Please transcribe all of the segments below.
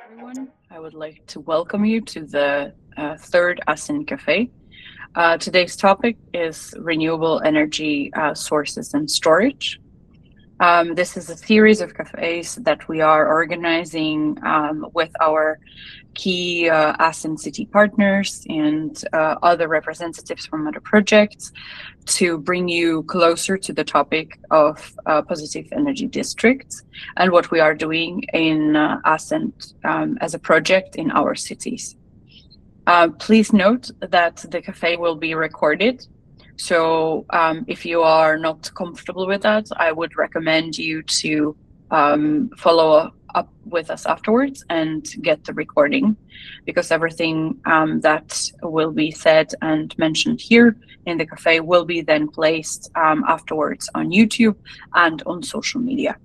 Everyone, I would like to welcome you to the third ASEN Café. Today's topic is renewable energy sources and storage. This is a series of cafes that we are organizing with our key ASEN city partners and other representatives from other projects to bring you closer to the topic of POCITYF energy districts and what we are doing in ASEN as a project in our cities. Please note that the cafe will be recorded. So if you are not comfortable with that, I would recommend you to follow up with us afterwards and get the recording, because everything that will be said and mentioned here in the cafe will be then placed afterwards on YouTube and on social media.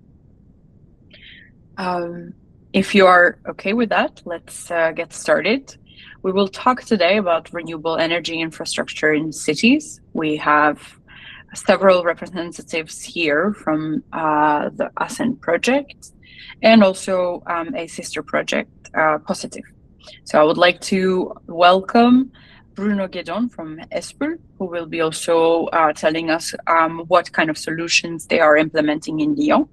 If you are okay with that, let's get started. We will talk today about renewable energy infrastructure in cities. We have several representatives here from the ASEN project and also a sister project, POCITYF. So I would like to welcome Bruno Gaiddon from HESPUL, who will be also telling us what kind of solutions they are implementing in Lyon.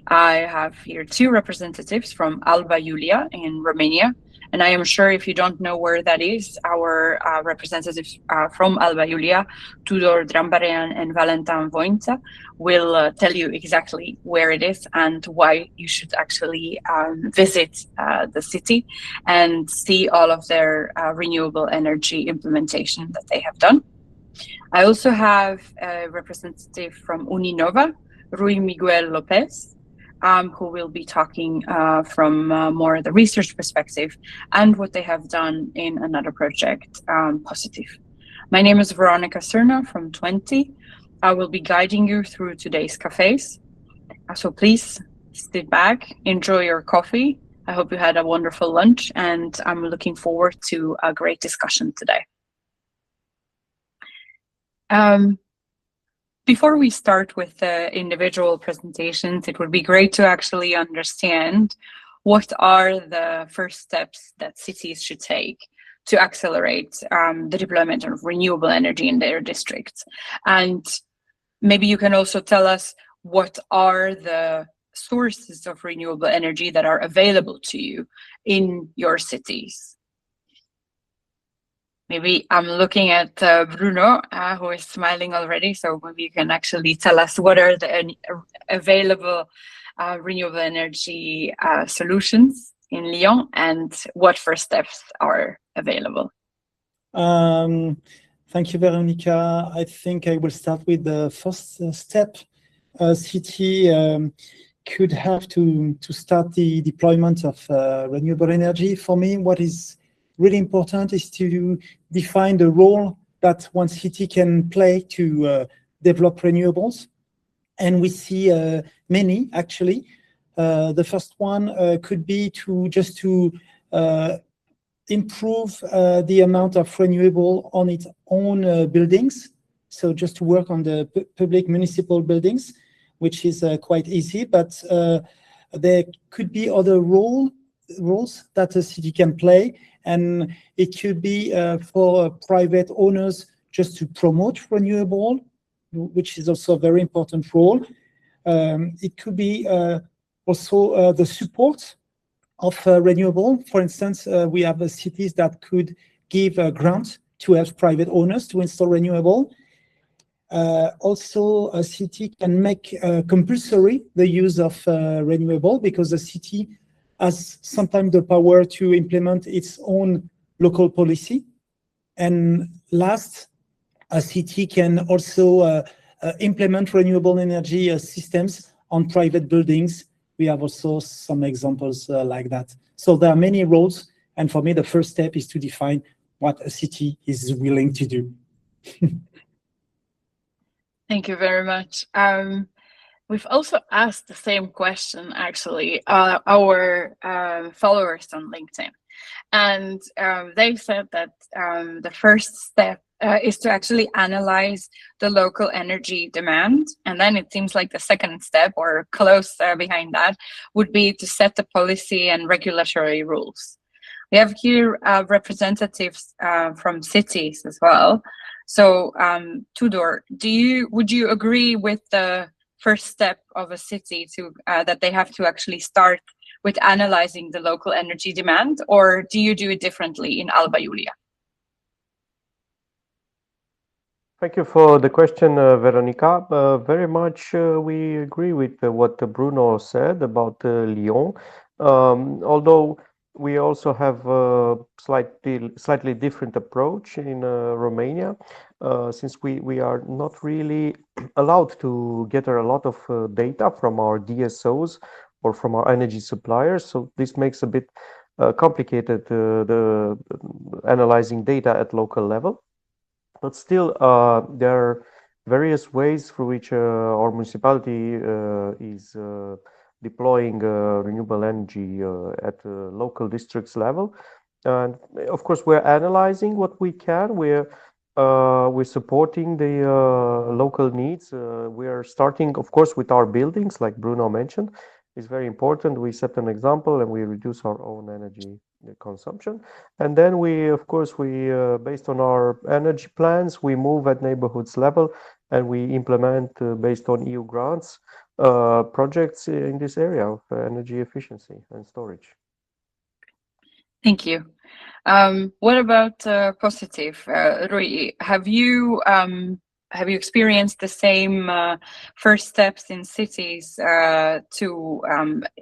I have here two representatives from Alba Iulia in Romania. And I am sure if you don't know where that is, our representatives from Alba Iulia, Tudor, Drambarean, and Valentin Voinica will tell you exactly where it is and why you should actually visit the city and see all of their renewable energy implementation that they have done. I also have a representative from UNINOVA, Miguel Lopes, who will be talking from more the research perspective and what they have done in another project, POCITYF. My name is Veronica Serna from 20. I will be guiding you through today's cafes. So please sit back, enjoy your coffee. I hope you had a wonderful lunch, and I'm looking forward to a great discussion today. Before we start with the individual presentations, it would be great to actually understand what are the first steps that cities should take to accelerate the deployment of renewable energy in their districts. And maybe you can also tell us what are the sources of renewable energy that are available to you in your cities. Maybe I'm looking at Bruno, who is smiling already. So maybe you can actually tell us what are the available renewable energy solutions in Lyon and what first steps are available. Thank you, Veronica. I think I will start with the first step. A city could have to start the deployment of renewable energy. For me, what is really important is to define the role that one city can play to develop renewables. And we see many, actually. The first one could be to improve the amount of renewable on its own buildings. So just to work on the public municipal buildings, which is quite easy, but there could be other roles that a city can play. And it could be for private owners just to promote renewable, which is also a very important role. It could be also the support of renewable. For instance, we have cities that could give a grant to help private owners to install renewable. Also, a city can make compulsory the use of renewable, because the city has sometimes the power to implement its own local policy. And last, a city can also implement renewable energy systems on private buildings. We have also some examples like that. So there are many roads, and for me, the first step is to define what a city is willing to do. Thank you very much. We've also asked the same question, actually, our followers on LinkedIn. And they said that the first step is to actually analyze the local energy demand. And then it seems like the second step, or close behind that, would be to set the policy and regulatory rules. We have here representatives from cities as well. So Tudor, would you agree with the first step of a city to that they have to actually start with analyzing the local energy demand, or do you do it differently in Alba Iulia? Thank you for the question, Veronica. Very much we agree with what Bruno said about Lyon. Although we also have a slightly different approach in Romania, since we are not really allowed to gather a lot of data from our DSOs or from our energy suppliers. So this makes a bit complicated the analyzing data at local level. But still, there are various ways through which our municipality is deploying renewable energy at local districts level. And of course, we're analyzing what we can. We're supporting the local needs. We are starting, of course, with our buildings, like Bruno mentioned. It's very important. We set an example and we reduce our own energy consumption. And then of course, based on our energy plans, we move at neighborhoods level and we implement based on EU grants projects in this area of energy efficiency and storage. Thank you. What about POCITYF? Rui, have you experienced the same first steps in cities to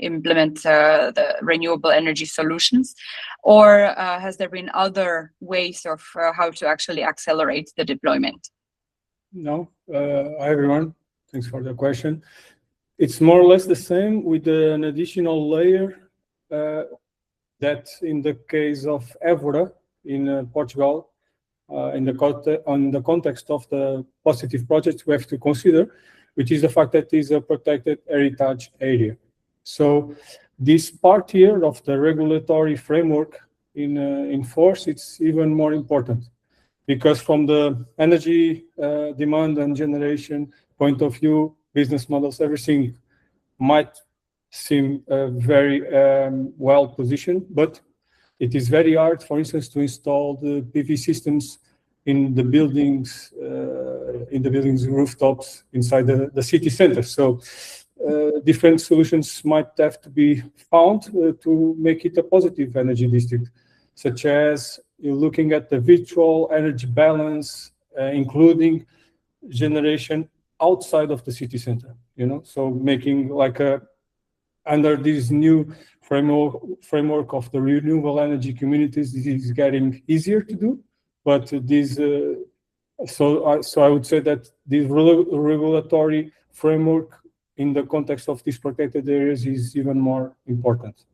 implement the renewable energy solutions, or has there been other ways of how to actually accelerate the deployment? No. Hi everyone, thanks for the question. It's more or less the same with an additional layer that in the case of Évora in Portugal, in the context of the POCITYF project, we have to consider, which is the fact that it is a protected heritage area. So this part here of the regulatory framework in force, it's even more important, because from the energy demand and generation point of view, business models, everything might seem very well positioned, but it is very hard, for instance, to install the PV systems in the buildings rooftops inside the city center. So different solutions might have to be found to make it a positive energy district, such as looking at the virtual energy balance, including generation outside of the city center. So making like under this new framework of the renewable energy communities, this is getting easier to do. But this, so I would say that this regulatory framework in the context of these protected areas is even more important,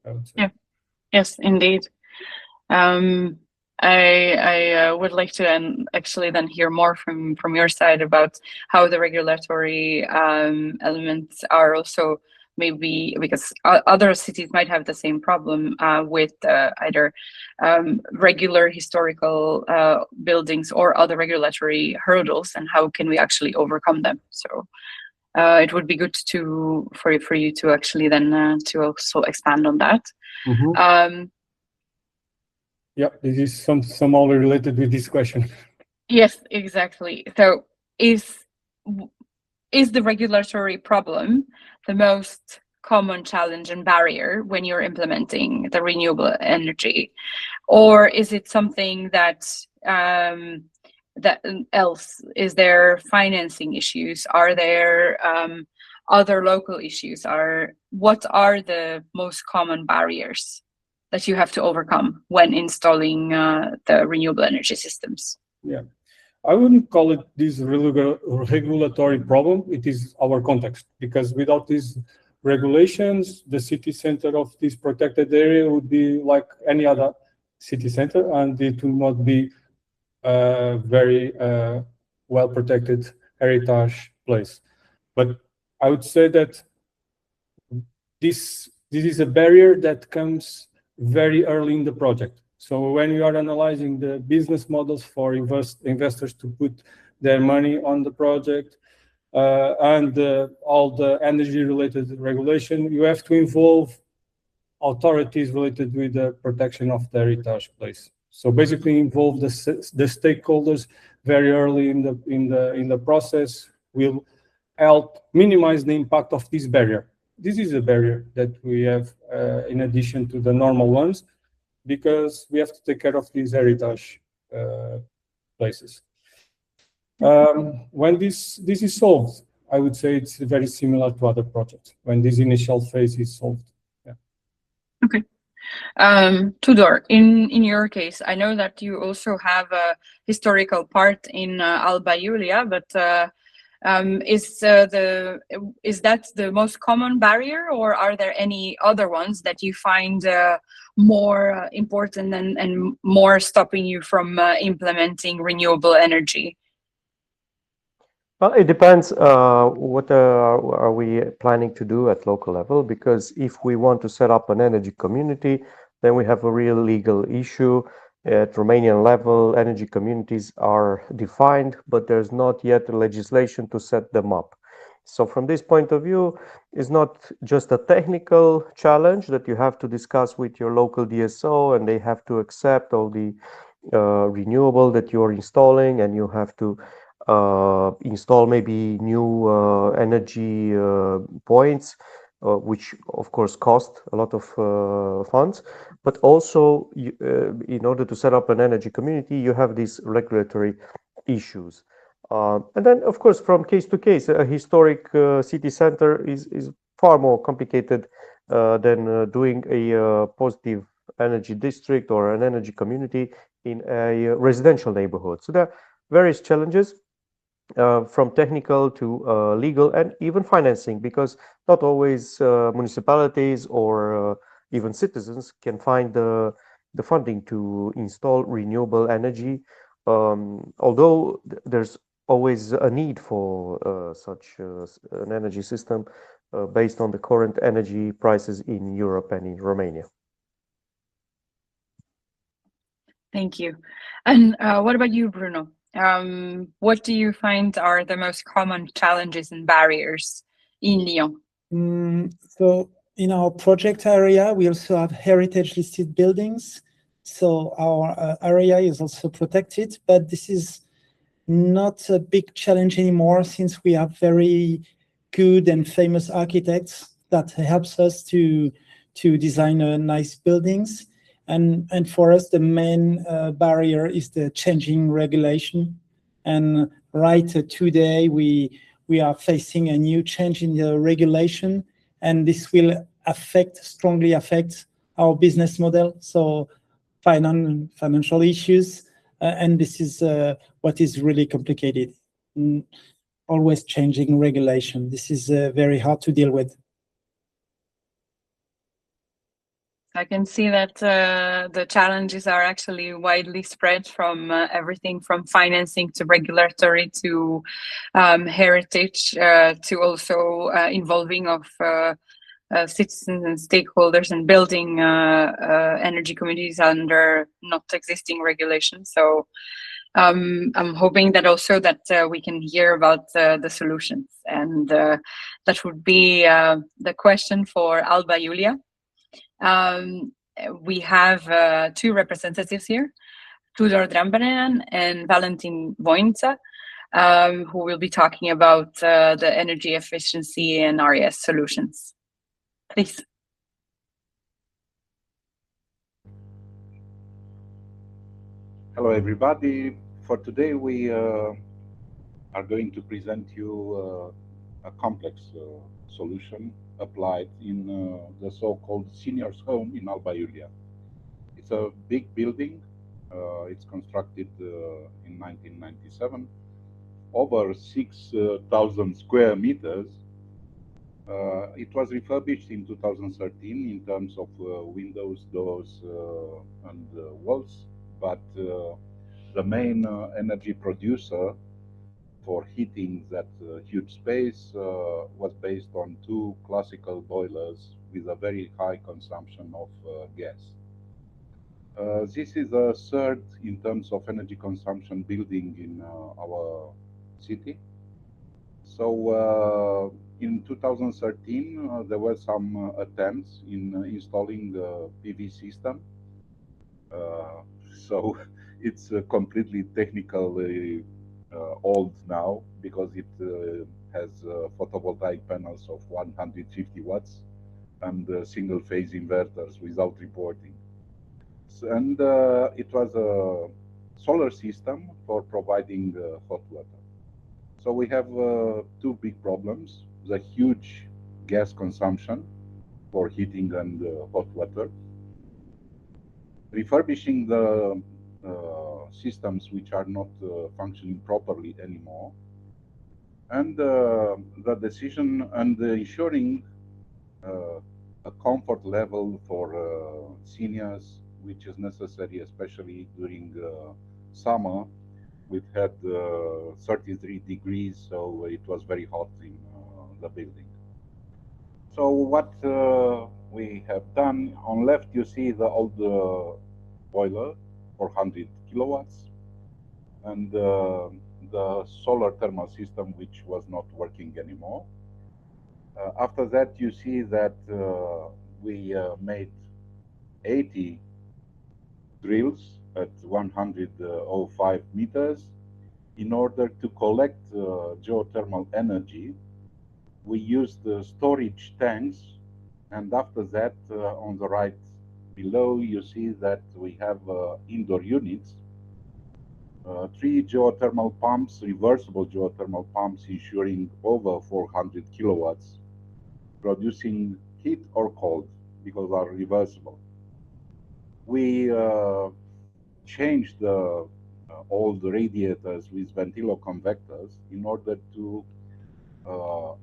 I would say. Yeah. Yes, indeed. I would like to actually then hear more from your side about how the regulatory elements are also, maybe because other cities might have the same problem with either regular historical buildings or other regulatory hurdles, and how can we actually overcome them. So it would be good for you to actually then to also expand on that. Mm-hmm. Yeah, this is somehow related with this question. Yes, exactly. So is the regulatory problem the most common challenge and barrier when you're implementing the renewable energy, or is it something that else? Is there financing issues? Are there other local issues? What are the most common barriers that you have to overcome when installing the renewable energy systems? Yeah, I wouldn't call it this regulatory problem. It is our context, because without these regulations, the city center of this protected area would be like any other city center, and it will not be a very well protected heritage place. But I would say that this is a barrier that comes very early in the project. So when you are analyzing the business models for investors to put their money on the project and all the energy-related regulation, you have to involve authorities related with the protection of the heritage place. So basically, involve the stakeholders very early in the process will help minimize the impact of this barrier. This is a barrier that we have in addition to the normal ones, because we have to take care of these heritage places. When this is solved, I would say it's very similar to other projects when this initial phase is solved. Yeah. Okay. Tudor, in your case, I know that you also have a historical part in Alba Iulia, but is that the most common barrier, or are there any other ones that you find more important and more stopping you from implementing renewable energy? Well, it depends what are we planning to do at local level, because if we want to set up an energy community, then we have a real legal issue. At Romanian level, energy communities are defined, but there's not yet a legislation to set them up. So from this point of view, it's not just a technical challenge that you have to discuss with your local DSO, and they have to accept all the renewable that you're installing, and you have to install maybe new energy points, which of course cost a lot of funds, but also in order to set up an energy community, you have these regulatory issues. And then of course, from case to case, a historic city center is far more complicated than doing a positive energy district or an energy community in a residential neighborhood. So there are various challenges. From technical to legal and even financing, because not always municipalities or even citizens can find the funding to install renewable energy, although there's always a need for such an energy system based on the current energy prices in Europe and in Romania. Thank you. And what about you, Bruno? What do you find are the most common challenges and barriers in Lyon? So in our project area, we also have heritage listed buildings. So our area is also protected, but this is not a big challenge anymore, since we have very good and famous architects that helps us to design nice buildings. And for us, the main barrier is the changing regulation. And right today, we are facing a new change in the regulation, and this will strongly affect our business model. So financial issues, and this is what is really complicated. Always changing regulation. This is very hard to deal with. I can see that the challenges are actually widely spread, from everything from financing to regulatory to heritage to also involving of citizens and stakeholders and building energy communities under not existing regulations. So I'm hoping that also that we can hear about the solutions, and that would be the question for Alba Iulia. We have two representatives here, Tudor Drambarean and Valentin Voinica, who will be talking about the energy efficiency and RES solutions. Please. Hello, everybody. For today, we are going to present you a complex solution applied in the so-called seniors' home in Alba Iulia. It's a big building. It's constructed in 1997, over 6,000 square meters. It was refurbished in 2013 in terms of windows, doors, and walls, but the main energy producer for heating that huge space was based on two classical boilers with a very high consumption of gas. This is a third in terms of energy consumption building in our city. So in 2013, there were some attempts in installing the PV system. So it's completely technically old now because it has photovoltaic panels of 150 watts and single phase inverters without reporting. And it was a solar system for providing hot water. So we have two big problems: the huge gas consumption for heating and hot water, refurbishing the systems which are not functioning properly anymore, and the decision and ensuring a comfort level for seniors, which is necessary, especially during summer. We've had 33 degrees, so it was very hot in the building. So what we have done, on left you see the old boiler, 400 kilowatts, and the solar thermal system, which was not working anymore. After that, you see that we made 80 drills at 105 meters in order to collect geothermal energy. We used storage tanks, and after that, on the right below, you see that we have indoor units, 3 geothermal pumps, reversible geothermal pumps, ensuring over 400 kilowatts, producing heat or cold because they are reversible. We changed all the radiators with ventilo convectors in order to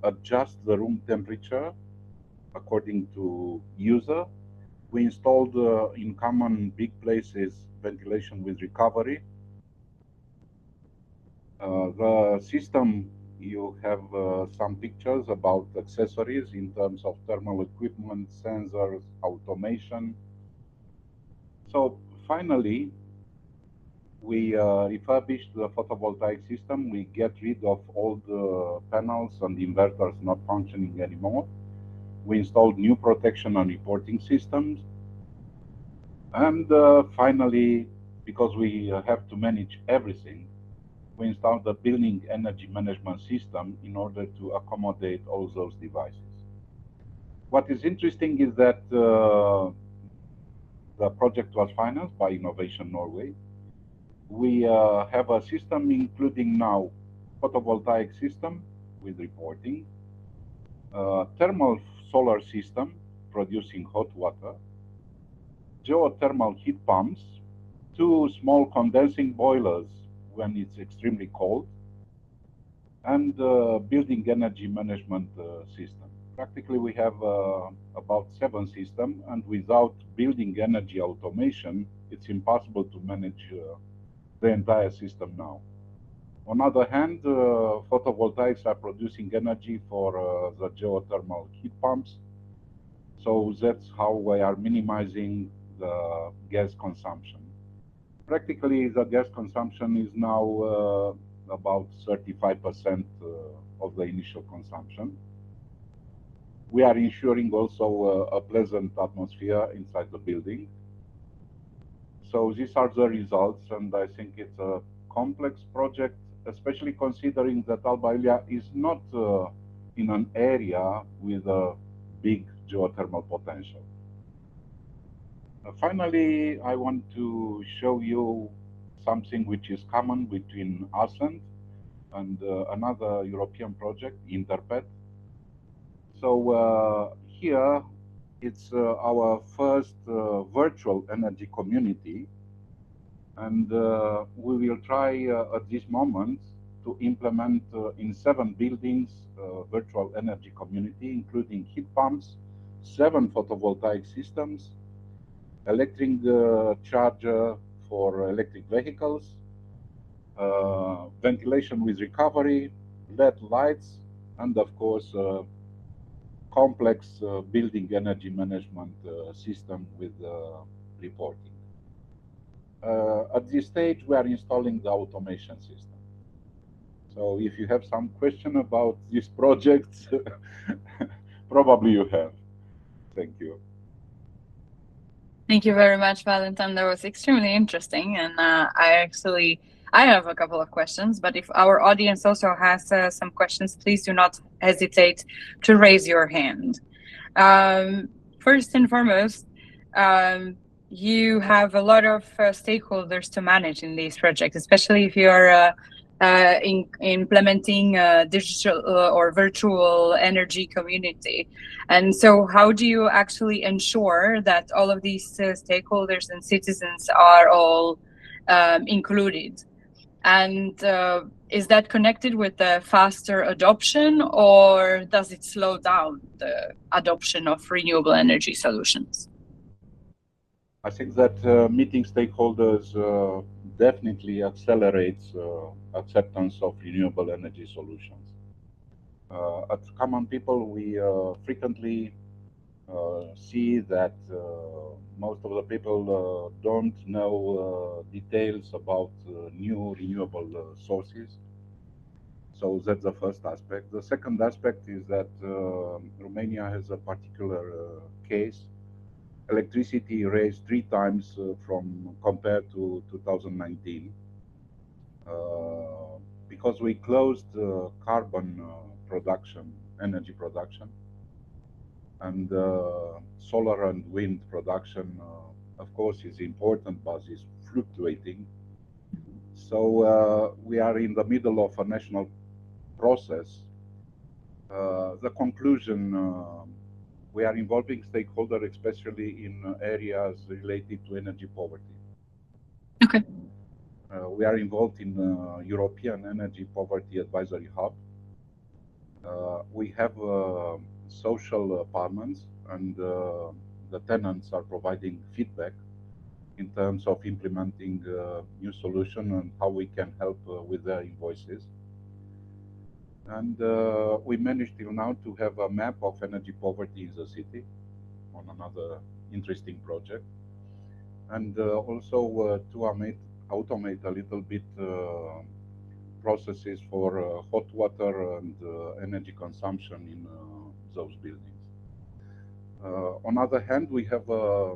adjust the room temperature according to user. We installed in common big places ventilation with recovery. The system, you have some pictures about accessories in terms of thermal equipment, sensors, automation. So finally, we refurbished the photovoltaic system. We get rid of all the panels and inverters not functioning anymore. We installed new protection and reporting systems. And finally, because we have to manage everything, we installed the building energy management system in order to accommodate all those devices. What is interesting is that the project was financed by Innovation Norway. We have a system including now photovoltaic system with reporting, thermal solar system producing hot water, geothermal heat pumps, 2 small condensing boilers when it's extremely cold, and building energy management system. Practically, we have about 7 systems, and without building energy automation, it's impossible to manage the entire system now. On the other hand, photovoltaics are producing energy for the geothermal heat pumps, so that's how we are minimizing the gas consumption. Practically, the gas consumption is now about 35% of the initial consumption. We are ensuring also a pleasant atmosphere inside the building. So these are the results, and I think it's a complex project, especially considering that Alba Iulia is not in an area with a big geothermal potential. Finally, I want to show you something which is common between us and another European project, Interpet. So here, it's our first virtual energy community, and we will try at this moment to implement in 7 buildings virtual energy community, including heat pumps, 7 photovoltaic systems, electric charger for electric vehicles, ventilation with recovery, LED lights, and of course complex building energy management system with reporting. At this stage, we are installing the automation system. So if you have some question about this project, probably you have. Thank you. Thank you very much, Valentin. That was extremely interesting. And I have a couple of questions, but if our audience also has some questions, please do not hesitate to raise your hand. First and foremost, you have a lot of stakeholders to manage in these projects, especially if you are implementing a digital or virtual energy community. And so how do you actually ensure that all of these stakeholders and citizens are all included? And is that connected with the faster adoption, or does it slow down the adoption of renewable energy solutions? I think that meeting stakeholders definitely accelerates acceptance of renewable energy solutions. At Common People, we frequently see that most of the people don't know details about new renewable sources. So that's the first aspect. The second aspect is that Romania has a particular case. Electricity raised 3 times from compared to 2019 because we closed carbon production, energy production, and solar and wind production, of course, is important, but is fluctuating. So we are in the middle of a national process. The conclusion, we are involving stakeholders, especially in areas related to energy poverty. Okay. We are involved in European Energy Poverty Advisory Hub. We have social apartments, and the tenants are providing feedback in terms of implementing new solution and how we can help with their invoices. And we managed till now to have a map of energy poverty in the city on another interesting project. And also to automate a little bit processes for hot water and energy consumption in those buildings. On the other hand, we have a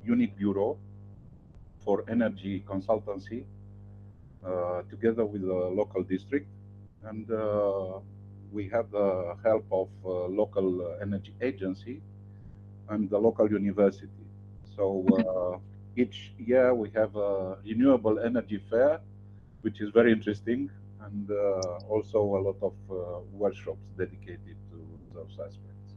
unit bureau for energy consultancy together with the local district. And we have the help of local energy agency and the local university. So each year we have a renewable energy fair, which is very interesting, and also a lot of workshops dedicated to those aspects.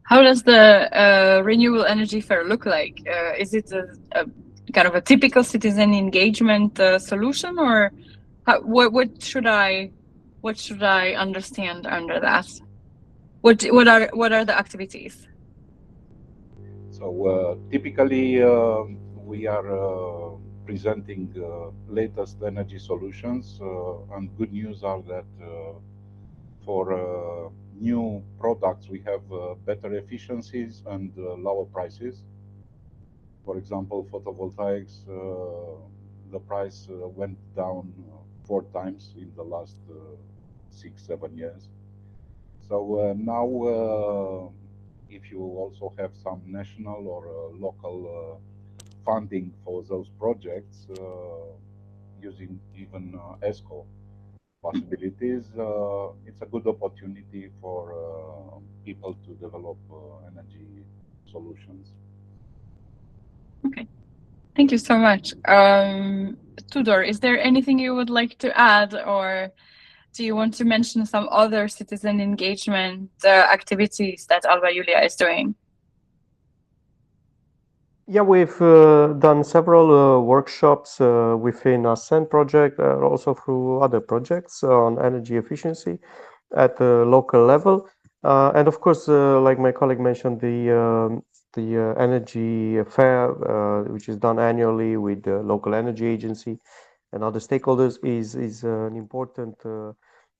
How does the renewable energy fair look like? Is it a kind of a typical citizen engagement solution, or what should I understand under that? What are the activities? So typically we are presenting latest energy solutions, and good news are that for new products we have better efficiencies and lower prices. For example, photovoltaics, the price went down 4 times in the last 6-7 years. So now if you also have some national or local funding for those projects, using even ESCO possibilities, it's a good opportunity for people to develop energy solutions. Okay, thank you so much. Tudor, is there anything you would like to add, or do you want to mention some other citizen engagement activities that Alba Iulia is doing? Yeah, we've done several workshops within our Ascend project, also through other projects on energy efficiency at the local level. And of course, like my colleague mentioned, the energy fair, which is done annually with the local energy agency and other stakeholders, is an important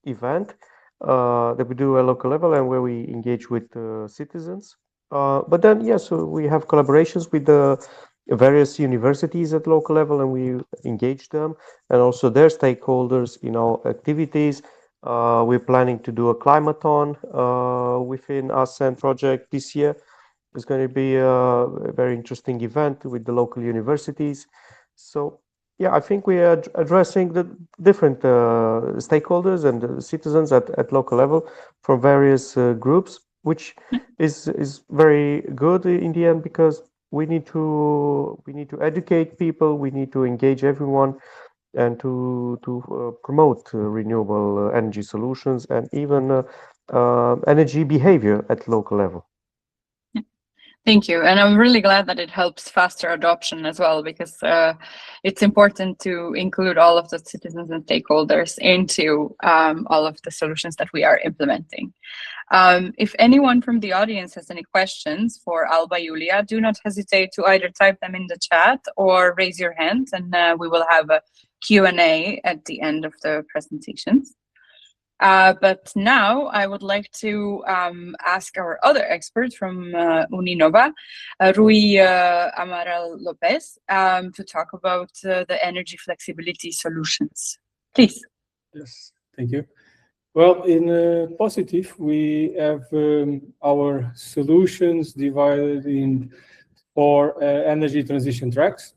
event that we do at local level and where we engage with citizens. But then, yes, we have collaborations with the various universities at local level, and we engage them and also their stakeholders in our activities. We're planning to do a climathon within our SEN project this year. It's going to be a very interesting event with the local universities. So yeah, I think we are addressing the different stakeholders and citizens at local level from various groups, which is very good in the end, because we need to educate people, we need to engage everyone, and to promote renewable energy solutions and even energy behavior at local level. Thank you. And I'm really glad that it helps faster adoption as well, because it's important to include all of the citizens and stakeholders into all of the solutions that we are implementing. If anyone from the audience has any questions for Alba Iulia, do not hesitate to either type them in the chat or raise your hand, and we will have a Q&A at the end of the presentations. But now I would like to ask our other expert from UNINOVA, Rui Amaral Lopes, to talk about the energy flexibility solutions. Please. Yes, thank you. Well, in POCITYF, we have our solutions divided in 4 energy transition tracks.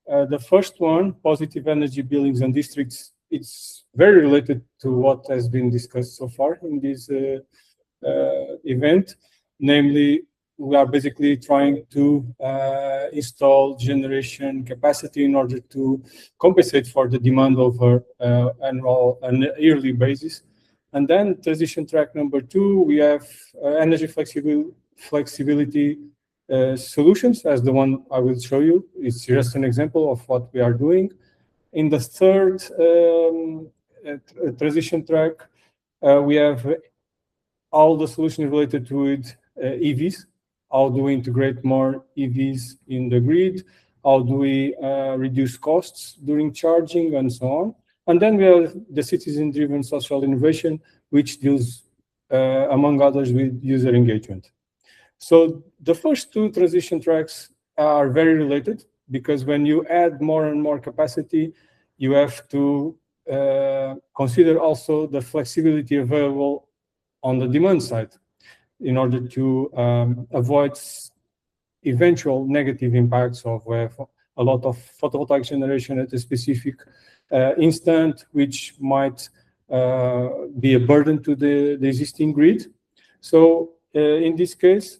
The first one, positive energy buildings and districts, it's very related to what has been discussed so far in this event. Namely, we are basically trying to install generation capacity in order to compensate for the demand over an yearly basis. And then transition track number 2, we have energy flexibility solutions, as the one I will show you. It's just an example of what we are doing. In the third transition track, we have all the solutions related to it, EVs. How do we integrate more EVs in the grid? How do we reduce costs during charging, and so on? And then we have the citizen-driven social innovation, which deals, among others, with user engagement. So the first 2 transition tracks are very related, because when you add more and more capacity, you have to consider also the flexibility available on the demand side in order to avoid eventual negative impacts of a lot of photovoltaic generation at a specific instant, which might be a burden to the existing grid. So in this case,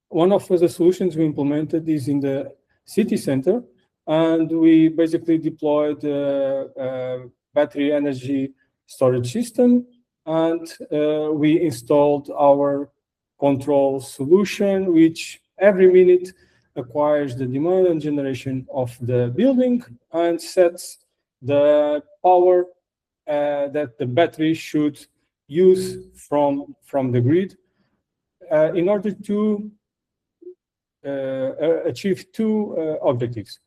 one of the solutions we implemented is in the city center, and we basically deployed a battery energy storage system, and we installed our control solution, which every minute acquires the demand and generation of the building and sets the power that the battery should use from the grid in order to achieve 2 objectives.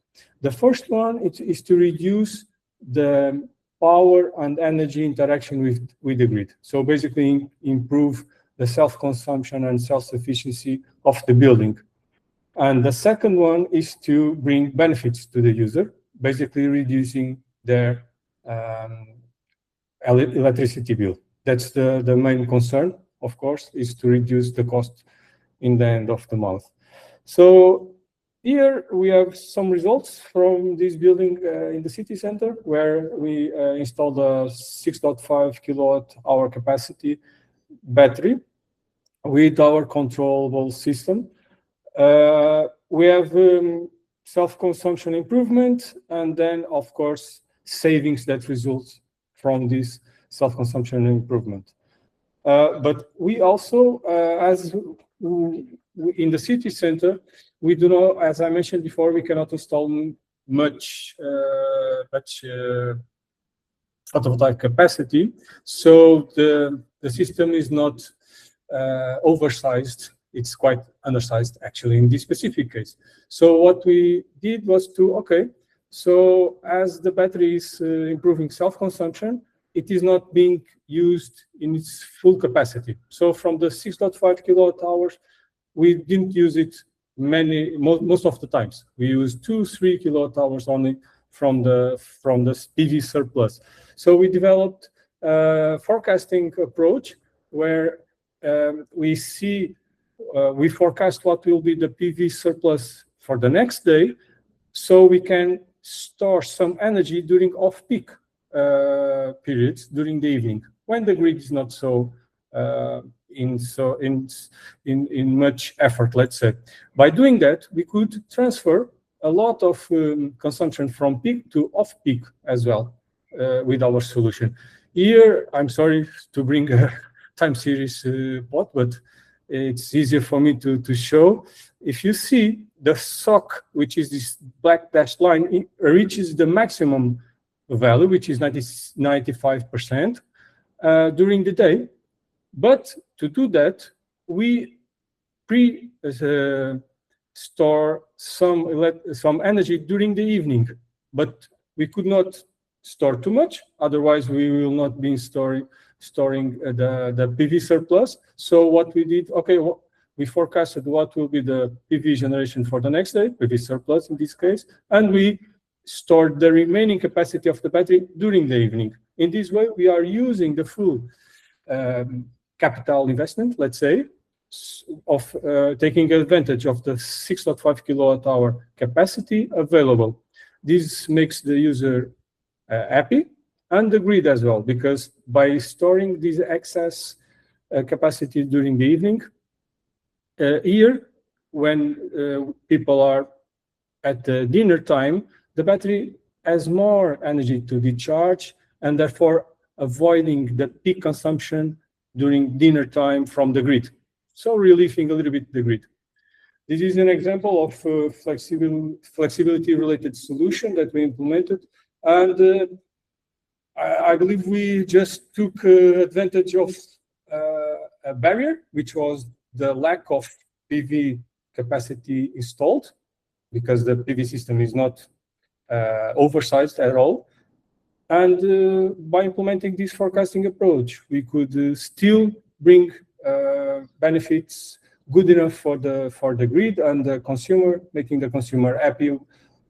The first one is to reduce the power and energy interaction with the grid. So basically improve the self-consumption and self-sufficiency of the building. And the second one is to bring benefits to the user, basically reducing their electricity bill. That's the main concern, of course, is to reduce the cost in the end of the month. So here we have some results from this building in the city center, where we installed a 6.5 kilowatt-hour capacity battery with our controllable system. We have self-consumption improvement, and then, of course, savings that result from this self-consumption improvement. But we also, in the city center, we do not, as I mentioned before, we cannot install much photovoltaic capacity, so the system is not oversized. It's quite undersized, actually, in this specific case. So what we did was so as the battery is improving self-consumption, it is not being used in its full capacity. So from the 6.5 kilowatt hours, we didn't use it most of the times. We use 2-3 kilowatt hours only from the PV surplus. So we developed a forecasting approach where we forecast what will be the PV surplus for the next day, so we can store some energy during off-peak periods during the evening when the grid is not so in much effort, let's say. By doing that, we could transfer a lot of consumption from peak to off-peak as well with our solution. Here, I'm sorry to bring a time series plot, but it's easier for me to show. If you see the SOC, which is this black dashed line, it reaches the maximum value, which is 95% during the day. But to do that, we store some energy during the evening, but we could not store too much. Otherwise, we will not be storing the PV surplus. So what we did, we forecasted what will be the PV generation for the next day, PV surplus in this case, and we stored the remaining capacity of the battery during the evening. In this way, we are using the full capital investment, let's say, of taking advantage of the 6.5 kilowatt hour capacity available. This makes the user happy and the grid as well, because by storing this excess capacity during the evening, here, when people are at the dinner time, the battery has more energy to decharge and therefore avoiding the peak consumption during dinner time from the grid. So relieving a little bit the grid. This is an example of flexibility-related solution that we implemented. And I believe we just took advantage of a barrier, which was the lack of PV capacity installed, because the PV system is not oversized at all. And by implementing this forecasting approach, we could still bring benefits good enough for the grid and the consumer, making the consumer happy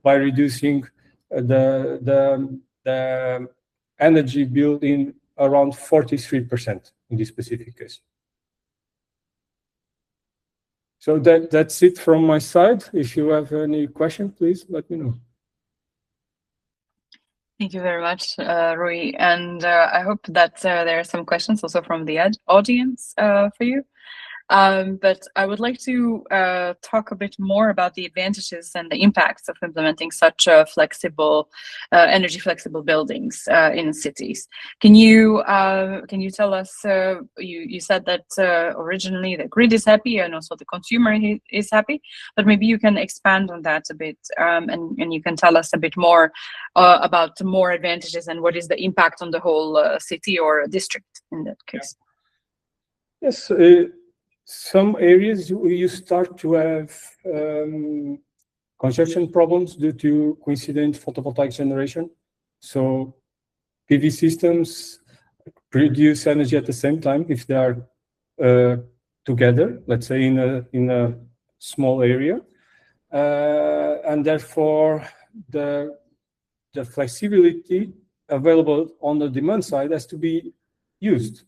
by reducing the energy bill in around 43% in this specific case. So that's it from my side. If you have any question, please let me know. Thank you very much, Rui. And I hope that there are some questions also from the audience for you. But I would like to talk a bit more about the advantages and the impacts of implementing such flexible, energy flexible buildings in cities. Can you tell us? You said that originally the grid is happy and also the consumer is happy, but maybe you can expand on that a bit, and you can tell us a bit more about more advantages and what is the impact on the whole city or district in that case. Yes. Some areas you start to have congestion problems due to coincident photovoltaic generation. So PV systems produce energy at the same time if they are together, let's say in a small area, and therefore the flexibility available on the demand side has to be used.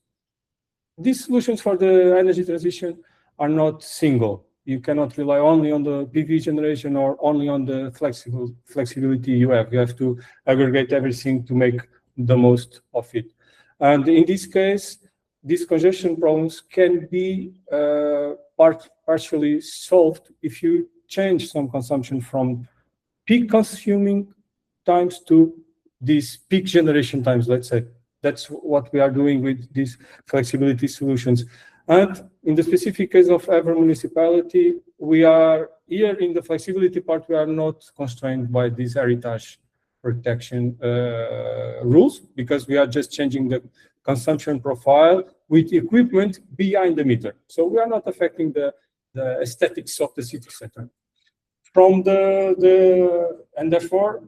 These solutions for the energy transition are not single. You cannot rely only on the PV generation or only on the flexibility you have. You have to aggregate everything to make the most of it. And in this case, these congestion problems can be partially solved if you change some consumption from peak consuming times to these peak generation times, let's say. That's what we are doing with these flexibility solutions. And in the specific case of every municipality, we are here in the flexibility part, we are not constrained by these heritage protection rules, because we are just changing the consumption profile with equipment behind the meter. So we are not affecting the aesthetics of the city center. And therefore,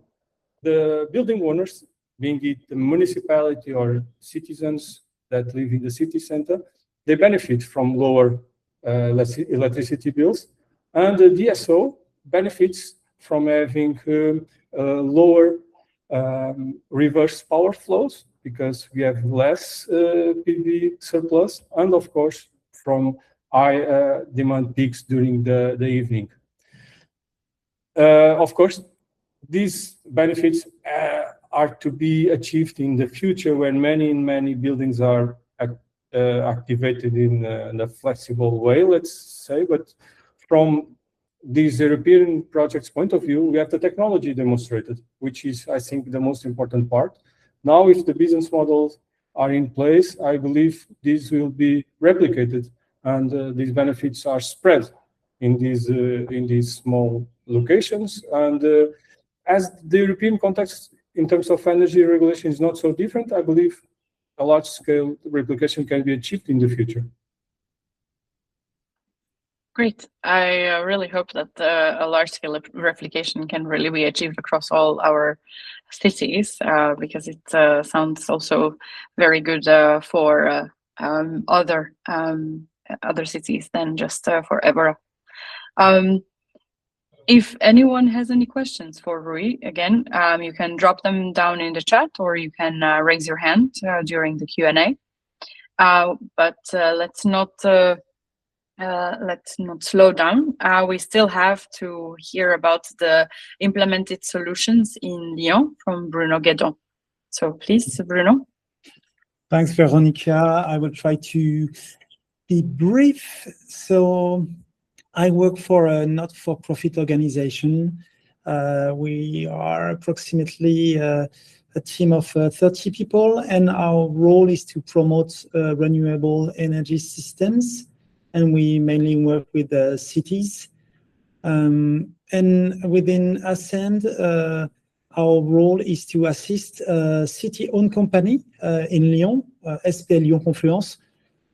the building owners, being it the municipality or citizens that live in the city center, they benefit from lower electricity bills And the DSO benefits from having lower reverse power flows, because we have less PV surplus, and of course from high demand peaks during the evening. Of course, these benefits are to be achieved in the future when many buildings are activated in a flexible way, let's say. But from this European project's point of view, we have the technology demonstrated, which is, I think, the most important part. Now, if the business models are in place, I believe this will be replicated, and these benefits are spread in these small locations. And as the European context in terms of energy regulation is not so different, I believe a large-scale replication can be achieved in the future. Great. I really hope that a large-scale replication can really be achieved across all our cities, because it sounds also very good for other cities than just for Évora. If anyone has any questions for Rui, again, you can drop them down in the chat, or you can raise your hand during the Q&A. But let's not slow down. We still have to hear about the implemented solutions in Lyon from Bruno Gaiddon. So please, Bruno. Thanks, Veronica. I will try to be brief. So I work for a not-for-profit organization. We are approximately a team of 30 people, and our role is to promote renewable energy systems. And we mainly work with cities. And within Ascend, our role is to assist a city-owned company in Lyon, HESPUL Lyon Confluence,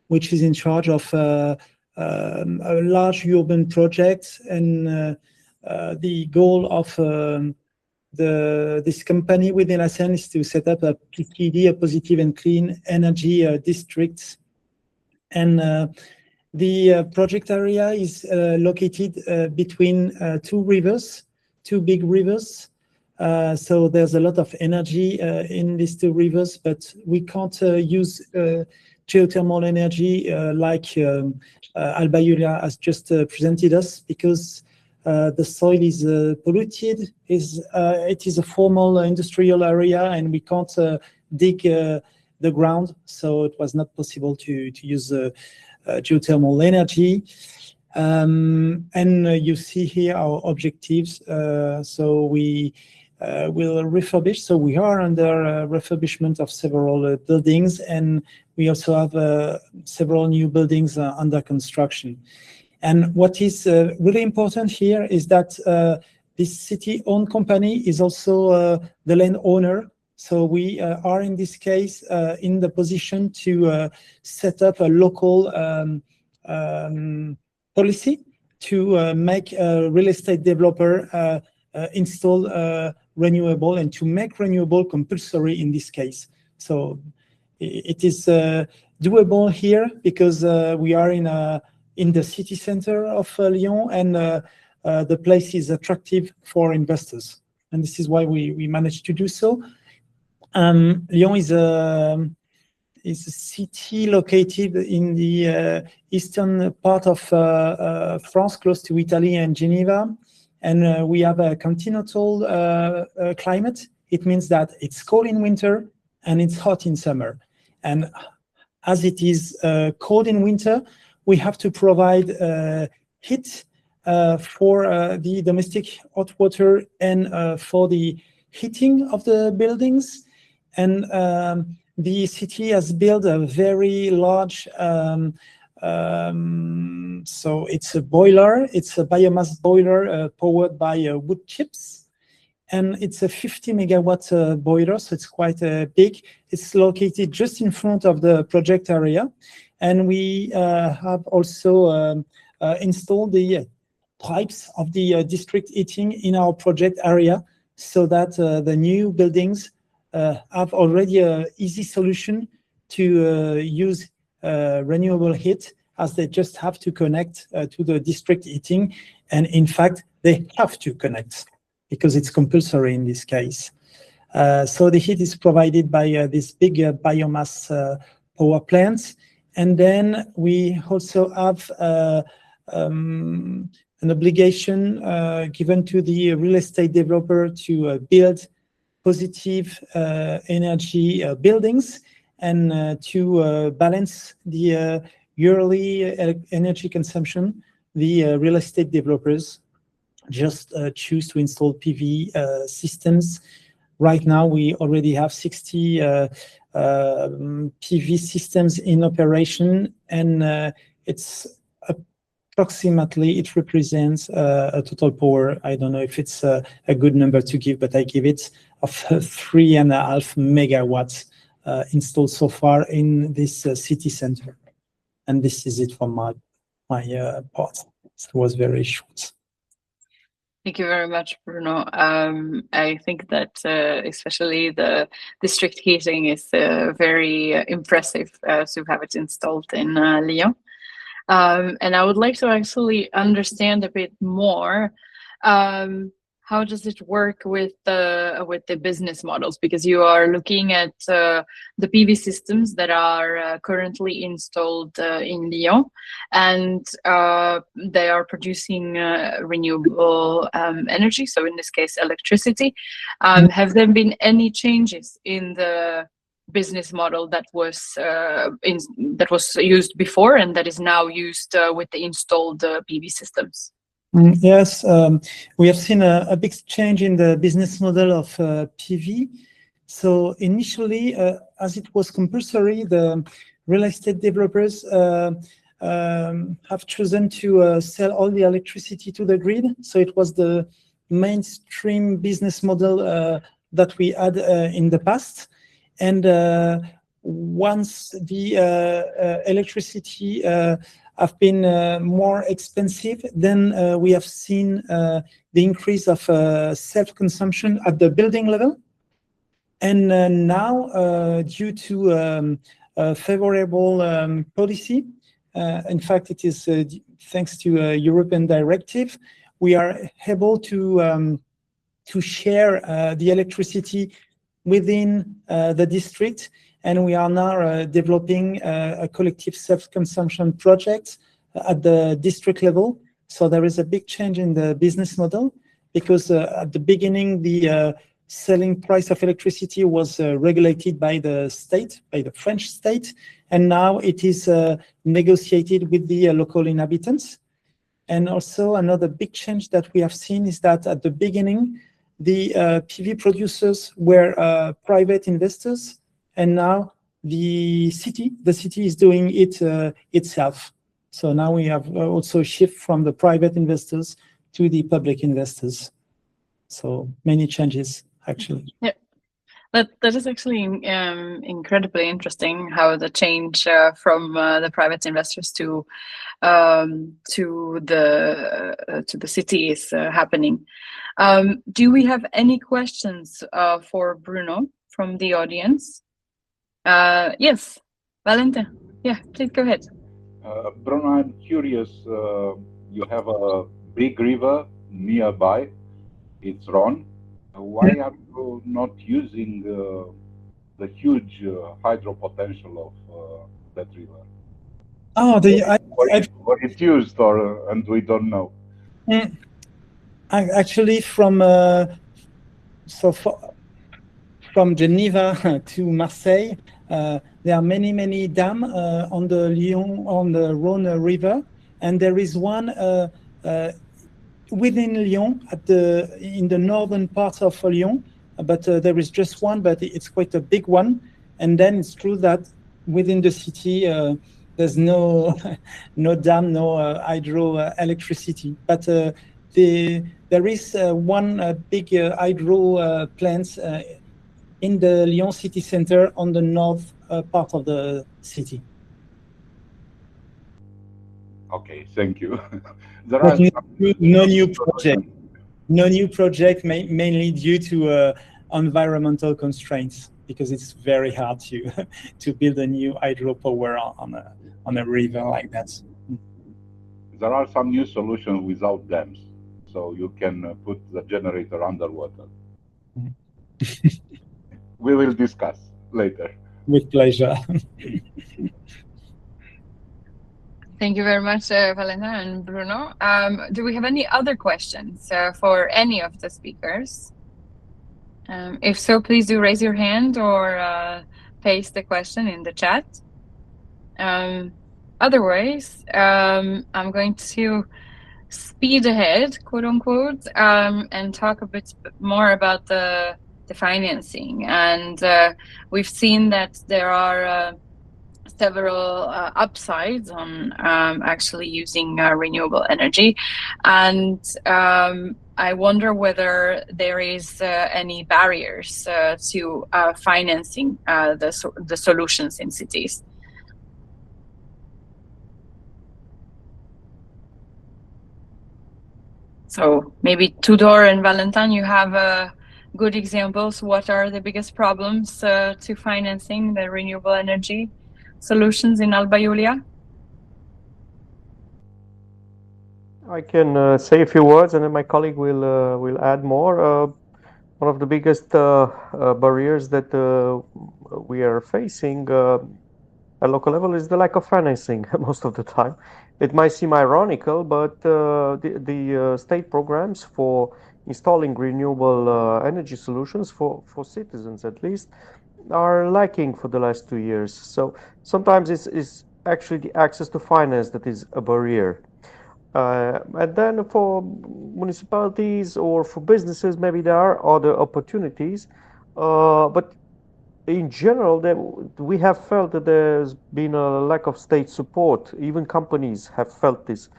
which is in charge of a large urban project. And the goal of this company within Ascend is to set up a PCD, a positive and clean energy district. And the project area is located between two big rivers. So there's a lot of energy in these two rivers, but we can't use geothermal energy like Alba Iulia has just presented us, because the soil is polluted. It is a formal industrial area, and we can't dig the ground, so it was not possible to use geothermal energy. And you see here our objectives. So we will refurbish. So we are under refurbishment of several buildings, and we also have several new buildings under construction. And what is really important here is that this city-owned company is also the landowner. So we are in this case in the position to set up a local policy to make a real estate developer install renewable, and to make renewable compulsory in this case. So it is doable here because we are in the city center of Lyon, and the place is attractive for investors. And this is why we managed to do so. Lyon is a city located in the eastern part of France, close to Italy and Geneva. And we have a continental climate. It means that it's cold in winter and it's hot in summer. And as it is cold in winter, we have to provide heat for the domestic hot water and for the heating of the buildings. And the city has built a very large, so it's a boiler, it's a biomass boiler powered by wood chips. And it's a 50 megawatt boiler, so it's quite big. It's located just in front of the project area. And we have also installed the pipes of the district heating in our project area, so that the new buildings have already an easy solution to use renewable heat, as they just have to connect to the district heating, And in fact, they have to connect because it's compulsory in this case. So the heat is provided by this big biomass power plants. And then we also have an obligation given to the real estate developer to build positive energy buildings and to balance the yearly energy consumption. The real estate developers just choose to install PV systems. Right now, we already have 60 PV systems in operation, and it's approximately, it represents a total power. I don't know if it's a good number to give, but I give it of 3.5 megawatts installed so far in this city center. And this is it from my part. So it was very short. Thank you very much, Bruno. I think that especially the district heating is very impressive to have it installed in Lyon. And I would like to actually understand a bit more. How does it work with the business models? Because you are looking at the PV systems that are currently installed in Lyon, and they are producing renewable energy. So in this case, electricity. Have there been any changes in the business model that was used before and that is now used with the installed PV systems? Yes, we have seen a big change in the business model of PV. So initially, as it was compulsory, the real estate developers have chosen to sell all the electricity to the grid. So it was the mainstream business model that we had in the past. And once the electricity have been more expensive, then we have seen the increase of self-consumption at the building level. And now, due to favorable policy, in fact, it is thanks to a European directive, we are able to share the electricity within the district. And we are now developing a collective self-consumption project at the district level. So there is a big change in the business model because at the beginning, the selling price of electricity was regulated by the state, by the French state. And now it is negotiated with the local inhabitants. And also another big change that we have seen is that at the beginning, the PV producers were private investors. And now the city is doing it itself. So now we have also a shift from the private investors to the public investors. So many changes, actually. Yeah, that is actually incredibly interesting how the change from the private investors to the city is happening. Do we have any questions for Bruno from the audience? Yes, Valentin. Yeah, please go ahead. Bruno, I'm curious. You have a big river nearby. It's Rhone. Why are you not using the huge hydro potential of that river? Oh, or it's used, and we don't know. Actually, from Geneva to Marseille, there are many dams on the Rhone River, and there is one within Lyon in the northern part of Lyon. But there is just one, but it's quite a big one. And then it's true that within the city there's no dam, no hydroelectricity. But there is one big hydro plant in the Lyon city center on the north part of the city. Okay, thank you. There are no new project, mainly due to environmental constraints, because it's very hard to build a new hydropower on a river like that. there are some new solutions without dams, so you can put the generator underwater. We will discuss later. With pleasure. Thank you very much, Valentin and Bruno. Do we have any other questions for any of the speakers? If so, please do raise your hand or paste the question in the chat. Otherwise, I'm going to speed ahead, quote unquote, and talk a bit more about the financing. And we've seen that there are several upsides on actually using renewable energy. And I wonder whether there is any barriers to financing the solutions in cities. So maybe Tudor and Valentin, you have good examples. What are the biggest problems to financing the renewable energy solutions in Alba Iulia? I can say a few words, and then my colleague will add more. One of the biggest barriers that we are facing at local level is the lack of financing most of the time. It might seem ironical, but the state programs for installing renewable energy solutions for citizens, at least, are lacking for the last 2 years. So sometimes it's actually the access to finance that is a barrier. And then for municipalities or for businesses, maybe there are other opportunities, but in general, we have felt that there's been a lack of state support. Even companies have felt this,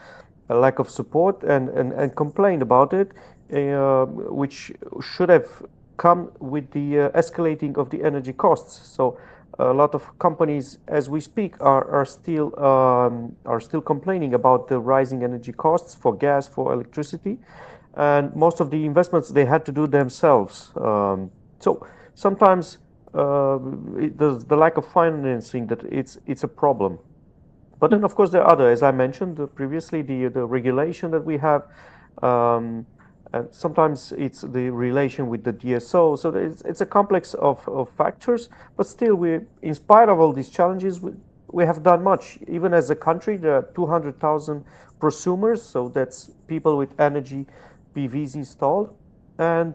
a lack of support, and complained about it, which should have come with the escalating of the energy costs. So a lot of companies, as we speak, are still complaining about the rising energy costs for gas, for electricity, and most of the investments they had to do themselves. So sometimes the lack of financing, that it's a problem. But then, of course, there are other, as I mentioned previously, the regulation that we have. And sometimes it's the relation with the DSO. So it's a complex of factors, but still, in spite of all these challenges, we have done much. Even as a country, there are 200,000 prosumers, so that's people with energy PVs installed. And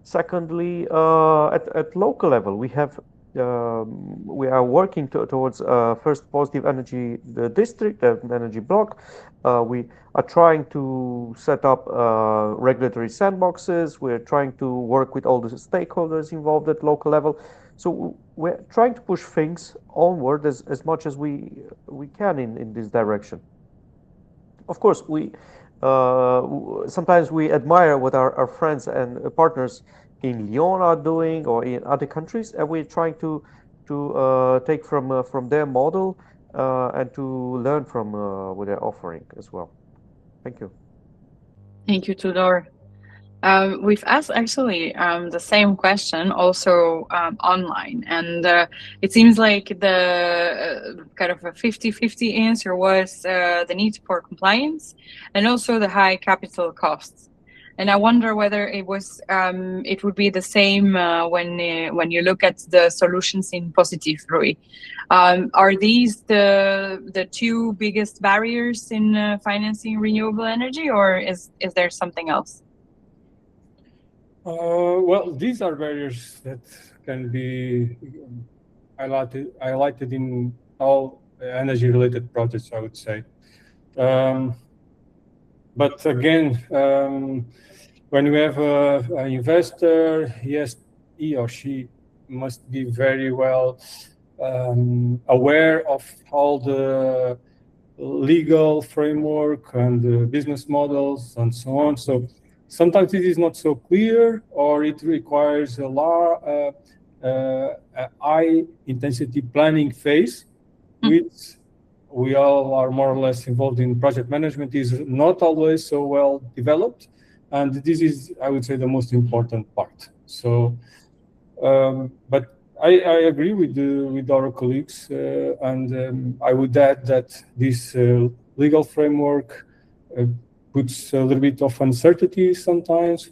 secondly, at local level, we are working towards first positive energy district, an energy block. We are trying to set up regulatory sandboxes. We're trying to work with all the stakeholders involved at local level. So we're trying to push things onward as much as we can in this direction. Of course, sometimes we admire what our friends and partners in Lyon are doing, or in other countries, and we're trying to take from their model and to learn from what they're offering as well. Thank you. Thank you, Tudor. We've asked actually the same question also online, and it seems like the kind of a 50-50 answer was the need for compliance and also the high capital costs. And I wonder whether it would be the same when you look at the solutions in POCITYF. Are these the two biggest barriers in financing renewable energy, or is there something else? Well, these are barriers that can be highlighted in all energy-related projects, I would say. But again, when we have an investor, yes, he or she must be very well aware of all the legal framework and the business models and so on. So sometimes it is not so clear, or it requires a high-intensity planning phase, which we all are more or less involved in. Project management is not always so well developed, and this is, I would say, the most important part. So, but I agree with our colleagues, and I would add that this legal framework puts a little bit of uncertainty sometimes,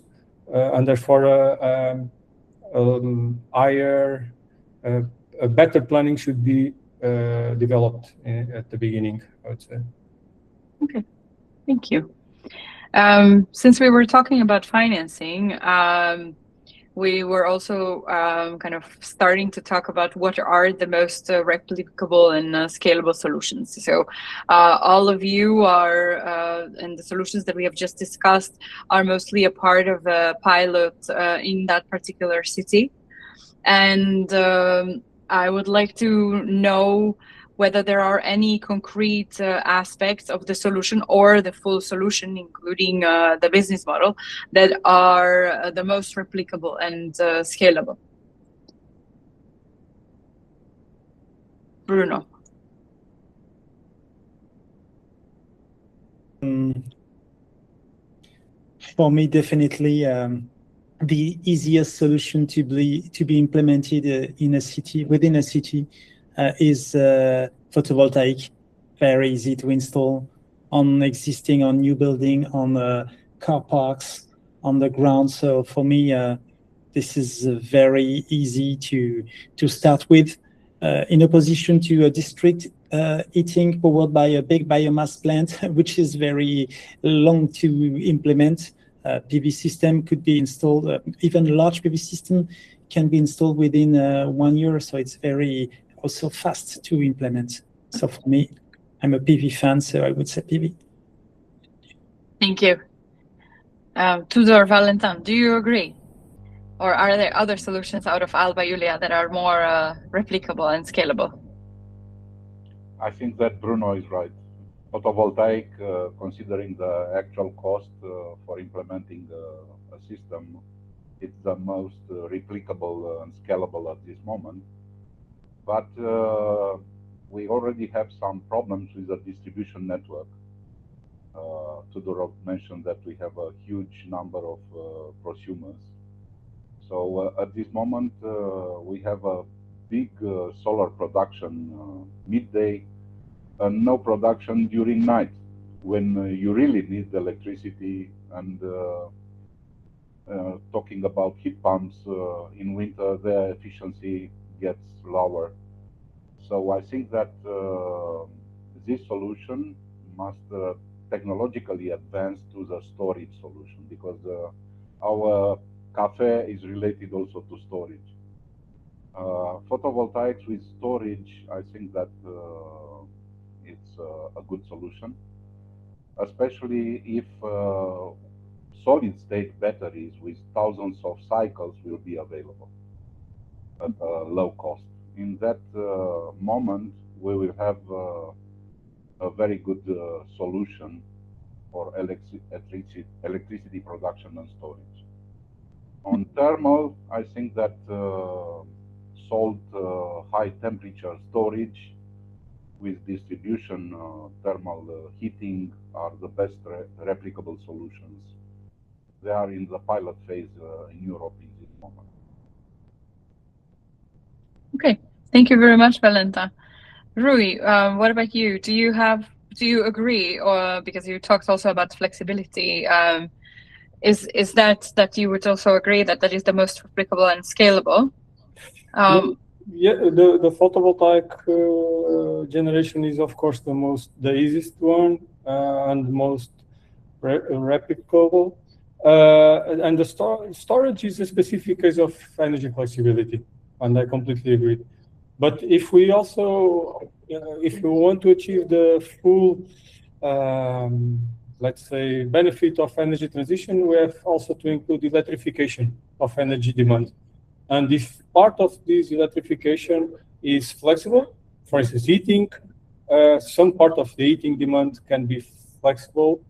and therefore a better planning should be developed at the beginning, I would say. Okay, thank you. Since we were talking about financing, we were also kind of starting to talk about what are the most replicable and scalable solutions. So all of you are, and the solutions that we have just discussed are mostly a part of a pilot in that particular city. And I would like to know whether there are any concrete aspects of the solution or the full solution, including the business model, that are the most replicable and scalable. Bruno. For me, definitely the easiest solution to be implemented in a city, within a city, is photovoltaic. Very easy to install on new building, on car parks, on the ground. So for me, this is very easy to start with, in opposition to a district heating powered by a big biomass plant, which is very long to implement. PV system could be installed, even a large PV system can be installed within 1 year. So it's very also fast to implement. So for me, I'm a PV fan, so I would say PV. Thank you. Tudor, Valentin, do you agree? Or are there other solutions out of Alba Iulia that are more replicable and scalable? I think that Bruno is right. Photovoltaic, considering the actual cost for implementing a system, it's the most replicable and scalable at this moment. But we already have some problems with the distribution network. Tudor mentioned that we have a huge number of prosumers. So at this moment, we have a big solar production midday and no production during night, when you really need electricity. And talking about heat pumps in winter, their efficiency gets lower. So I think that this solution must technologically advance to the storage solution, because our Café is related also to storage. Photovoltaics with storage, I think that it's a good solution, especially if solid-state batteries with thousands of cycles will be available at a low cost. In that moment, we will have a very good solution for electricity production and storage. On thermal, I think that salt high temperature storage with distribution thermal heating are the best replicable solutions. They are in the pilot phase in Europe in this moment. Okay, thank you very much, Valentin. Rui, what about you? Do you agree, or because you talked also about flexibility, is that you would also agree that that is the most replicable and scalable? Yeah, the photovoltaic generation is of course the easiest one and most replicable. And the storage is a specific case of energy flexibility, and I completely agree. But if we also, if we want to achieve the full, let's say, benefit of energy transition, we have also to include electrification of energy demand. And if part of this electrification is flexible, for instance, heating, some part of the heating demand can be flexible,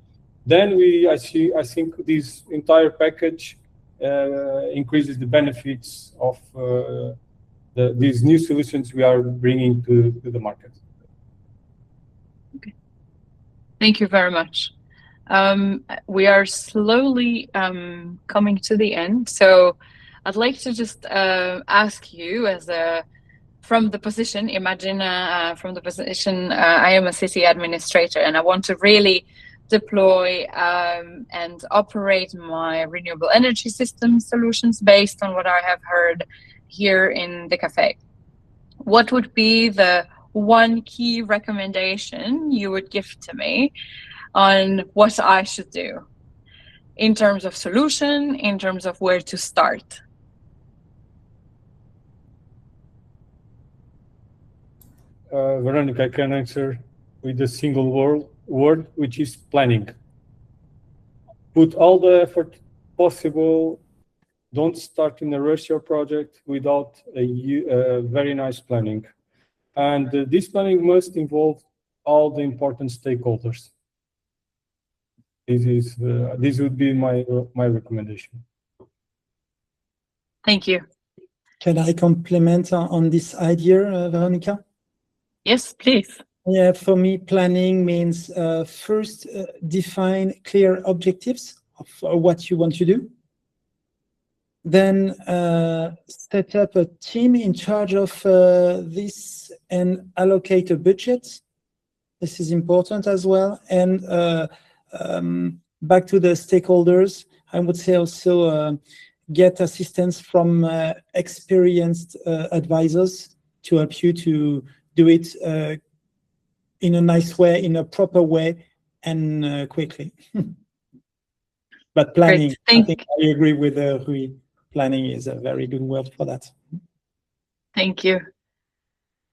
then I think this entire package increases the benefits of these new solutions we are bringing to the market. Okay, thank you very much. We are slowly coming to the end, so I'd like to just ask you, from the position, imagine from the position, I am a city administrator and I want to really deploy and operate my renewable energy system solutions based on what I have heard here in the Café. What would be the one key recommendation you would give to me on what I should do in terms of solution, in terms of where to start? Veronica, I can answer with a single word, which is planning. Put all the effort possible. Don't start in a rush your project without a very nice planning. And this planning must involve all the important stakeholders. This would be my recommendation. Thank you. Can I complement on this idea, Veronica? Yes, please. Yeah, for me, planning means first define clear objectives of what you want to do. Then set up a team in charge of this and allocate a budget. This is important as well. And back to the stakeholders, I would say also get assistance from experienced advisors to help you to do it in a nice way, in a proper way, and quickly. But planning, I think I agree with Rui. Planning is a very good word for that. Thank you.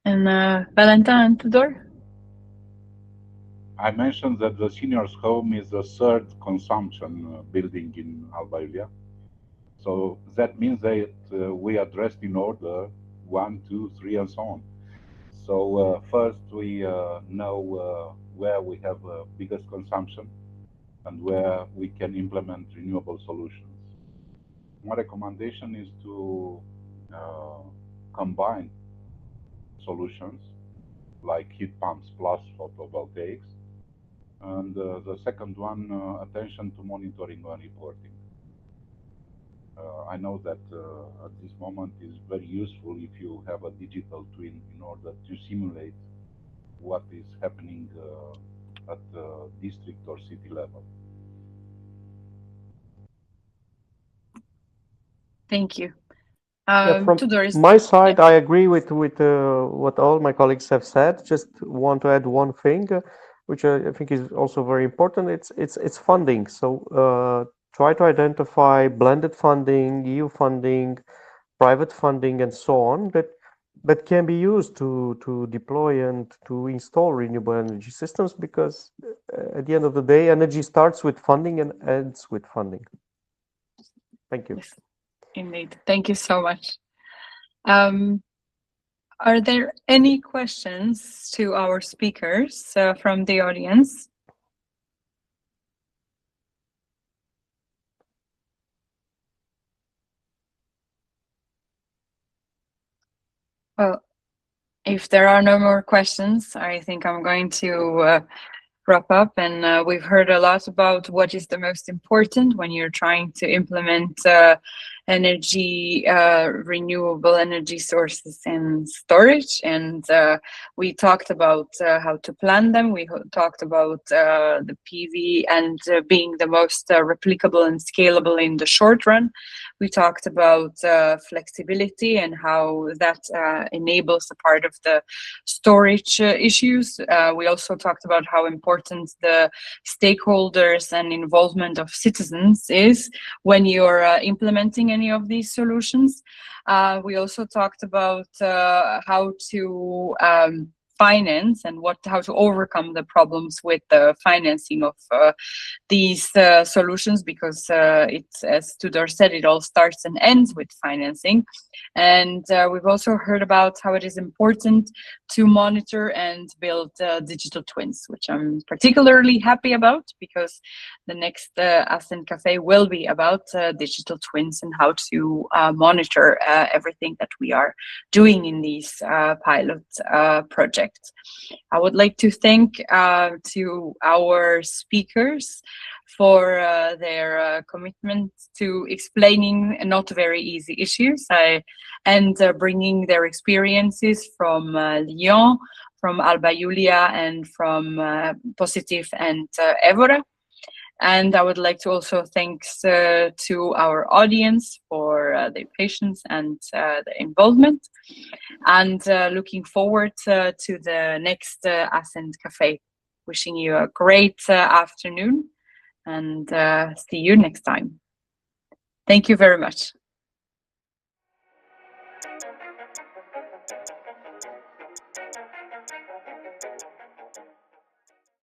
And Valentin and Tudor? I mentioned that the seniors' home is the third consumption building in Alba Iulia. So that means that we addressed in order 1, 2, 3, and so on. So first we know where we have biggest consumption and where we can implement renewable solutions. My recommendation is to combine solutions like heat pumps plus photovoltaics. And the second one, attention to monitoring and reporting. I know that at this moment is very useful if you have a digital twin in order to simulate what is happening at the district or city level. Thank you. From Tudor, my side, I agree with what all my colleagues have said. Just want to add one thing, which I think is also very important. It's funding. So try to identify blended funding, EU funding, private funding, and so on that can be used to deploy and to install renewable energy systems, because at the end of the day, energy starts with funding and ends with funding. Thank you. Yes, indeed. Thank you so much. Are there any questions to our speakers from the audience? Well, if there are no more questions, I think I'm going to wrap up. And we've heard a lot about what is the most important when you're trying to implement renewable energy sources and storage. And we talked about how to plan them. We talked about the PV and being the most replicable and scalable in the short run. We talked about flexibility and how that enables a part of the storage issues. We also talked about how important the stakeholders and involvement of citizens is when you're implementing any of these solutions. We also talked about how to finance and how to overcome the problems with the financing of these solutions, because it's, as Tudor said, it all starts and ends with financing. And we've also heard about how it is important to monitor and build digital twins, which I'm particularly happy about, because the next Ascent Café will be about digital twins and how to monitor everything that we are doing in these pilot projects. I would like to thank to our speakers for their commitment to explaining not very easy issues and bringing their experiences from Lyon, from Alba Iulia and from POCITYF and Evora. And I would like to also thank to our audience for their patience and the involvement. And looking forward to the next Ascend Café. Wishing you a great afternoon and see you next time. Thank you very much.